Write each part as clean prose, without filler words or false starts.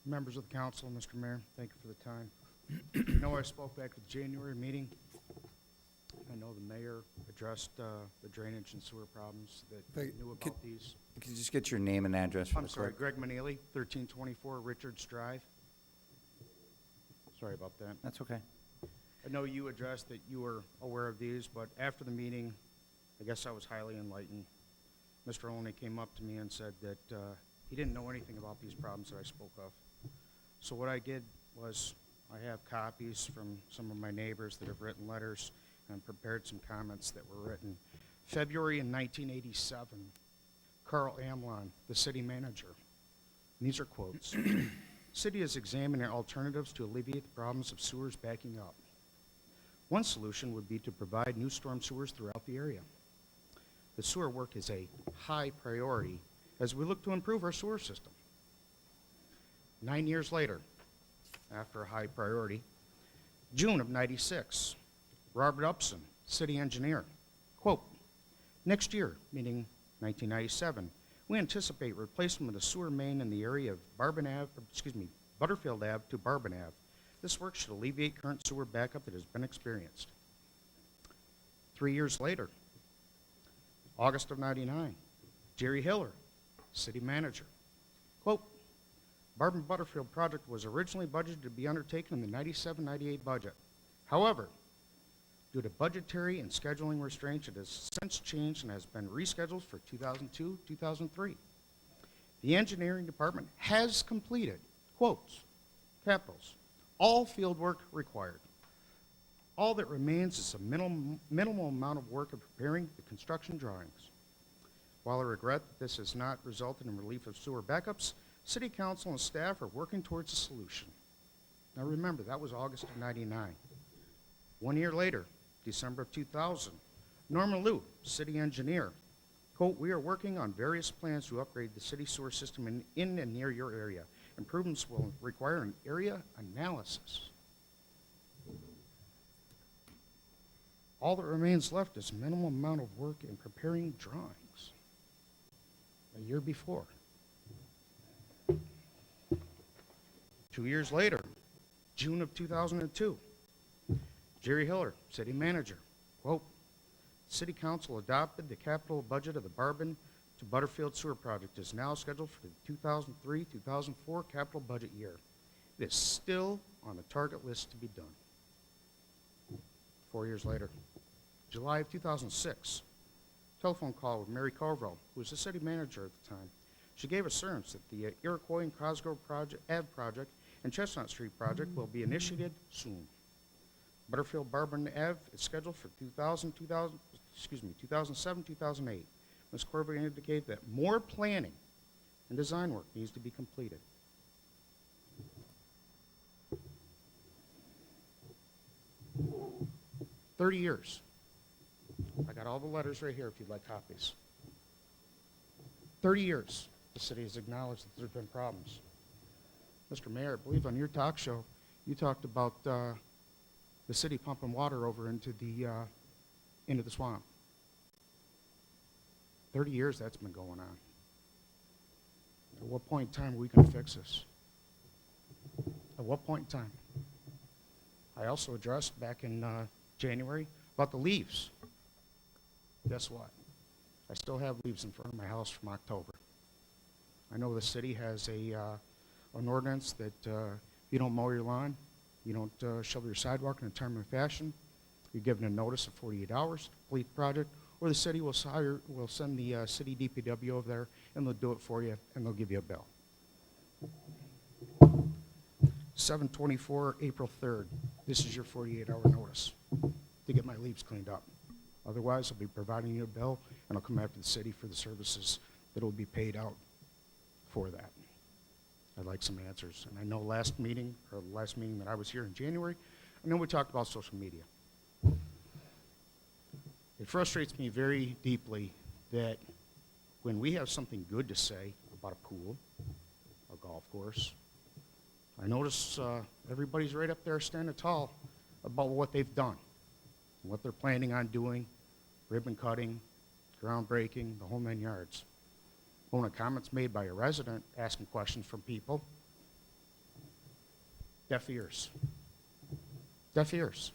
Members of the council, Mr. Mayor, thank you for the time. I know I spoke back at the January meeting. I know the mayor addressed the drainage and sewer problems that Hey, knew about these. Could you just get your name and address for I'm the sorry, clerk? Greg Manili, 1324 Richards Drive. Sorry about that. That's okay. I know you addressed that you were aware of these, but after the meeting, I guess I was highly enlightened. Mr. Olney came up to me and said that he didn't know anything about these problems that I spoke of. So what I did was I have copies from some of my neighbors that have written letters and prepared some comments that were written. February in 1987, Carl Amlon, the city manager, and these are quotes. City is examining alternatives to alleviate the problems of sewers backing up. One solution would be to provide new storm sewers throughout the area. The sewer work is a high priority as we look to improve our sewer system. 9 years later, after a high priority, June of '96, Robert Upson, city engineer, quote, next year, meaning 1997, we anticipate replacement of the sewer main in the area of Butterfield Ave to Barbin Ave. This work should alleviate current sewer backup that has been experienced. 3 years later, August of '99, Jerry Hiller, city manager, quote, Barbin Butterfield project was originally budgeted to be undertaken in the '97-'98 budget. However, due to budgetary and scheduling restraints, it has since changed and has been rescheduled for 2002-2003. The engineering department has completed, quotes, capitals, all field work required. All that remains is a minimal amount of work of preparing the construction drawings. While I regret that this has not resulted in relief of sewer backups, City Council and staff are working towards a solution. Now remember, that was August of '99. 1 year later, December of 2000, Norman Liu, city engineer, quote, we are working on various plans to upgrade the city sewer system in and near your area. Improvements will require an area analysis. All that remains left is minimal amount of work in preparing drawings. A year before. 2 years later, June of 2002, Jerry Hiller, city manager, quote, City Council adopted the capital budget of the Barbin to Butterfield Sewer Project is now scheduled for the 2003-2004 capital budget year. It is still on the target list to be done. 4 years later, July of 2006, telephone call with Mary Carville, who was the city manager at the time. She gave assurance that the Iroquois and Cosgrove Ave project and Chestnut Street project will be initiated soon. Butterfield Barbin Ave is scheduled for 2007-2008. Ms. Corver indicated that more planning and design work needs to be completed. "30 years. I got all the letters right here if you'd like copies. 30 years, the city has acknowledged that there's been problems. Mr. Mayor, I believe on your talk show, you talked about the city pumping water over into the swamp. 30 years that's been going on. At what point in time are we going to fix this? At what point in time? I also addressed back in January about the leaves. Guess what? I still have leaves in front of my house from October. I know the city has an ordinance that if you don't mow your lawn, you don't shovel your sidewalk in a timely fashion, you're given a notice of 48 hours to complete the project, or the city will send the city DPW over there, and they'll do it for you, and they'll give you a bill. 7/24, April 3rd. This is your 48-hour notice to get my leaves cleaned up. Otherwise, I'll be providing you a bill, and I'll come after the city for the services that will be paid out for that. I'd like some answers. And I know the last meeting that I was here in January, I know we talked about social media. It frustrates me very deeply that when we have something good to say about a pool, a golf course, I notice everybody's right up there standing tall about what they've done, what they're planning on doing, ribbon cutting, groundbreaking, the whole 9 yards. When a comment's made by a resident asking questions from people, Deaf ears. Deaf ears.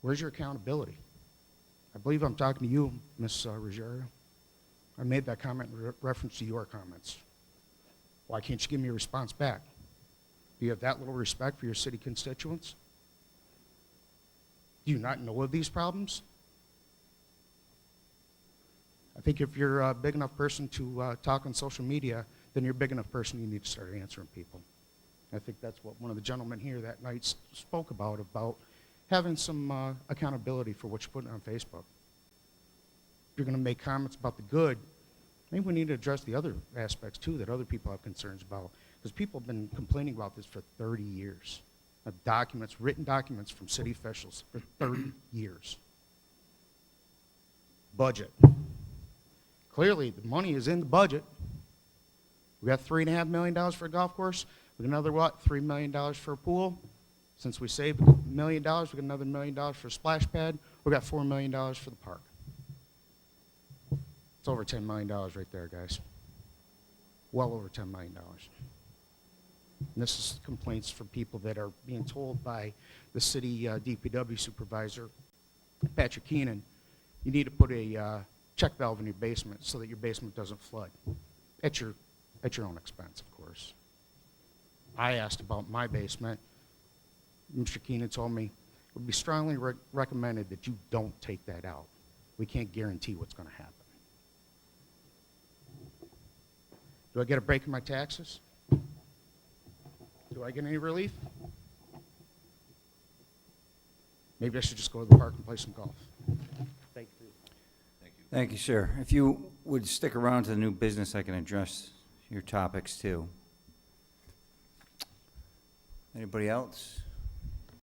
Where's your accountability? I believe I'm talking to you, Ms. Ruggiero. I made that comment in reference to your comments. Why can't you give me a response back? Do you have that little respect for your city constituents? Do you not know of these problems? I think if you're a big enough person to talk on social media, then you're a big enough person you need to start answering people. I think that's what one of the gentlemen here that night spoke about having some accountability for what you're putting on Facebook. If you're going to make comments about the good, maybe we need to address the other aspects too that other people have concerns about. Because people have been complaining about this for 30 years. Documents, written documents from city officials for 30 years. Budget. Clearly, the money is in the budget. We got $3.5 million for a golf course. We got another, $3 million for a pool. Since we saved $1 million, we got another $1 million for a splash pad. We got $4 million for the park. It's over $10 million right there, guys. Well over $10 million. And this is complaints from people that are being told by the city DPW supervisor, Patrick Keenan, you need to put a check valve in your basement so that your basement doesn't flood. At your own expense, of course. I asked about my basement. Mr. Keenan told me it would be strongly recommended that you don't take that out. We can't guarantee what's going to happen. Do I get a break in my taxes? Do I get any relief? Maybe I should just go to the park and play some golf. Thank you. Thank you, sir. If you would stick around to the new business, I can address your topics too. Anybody else?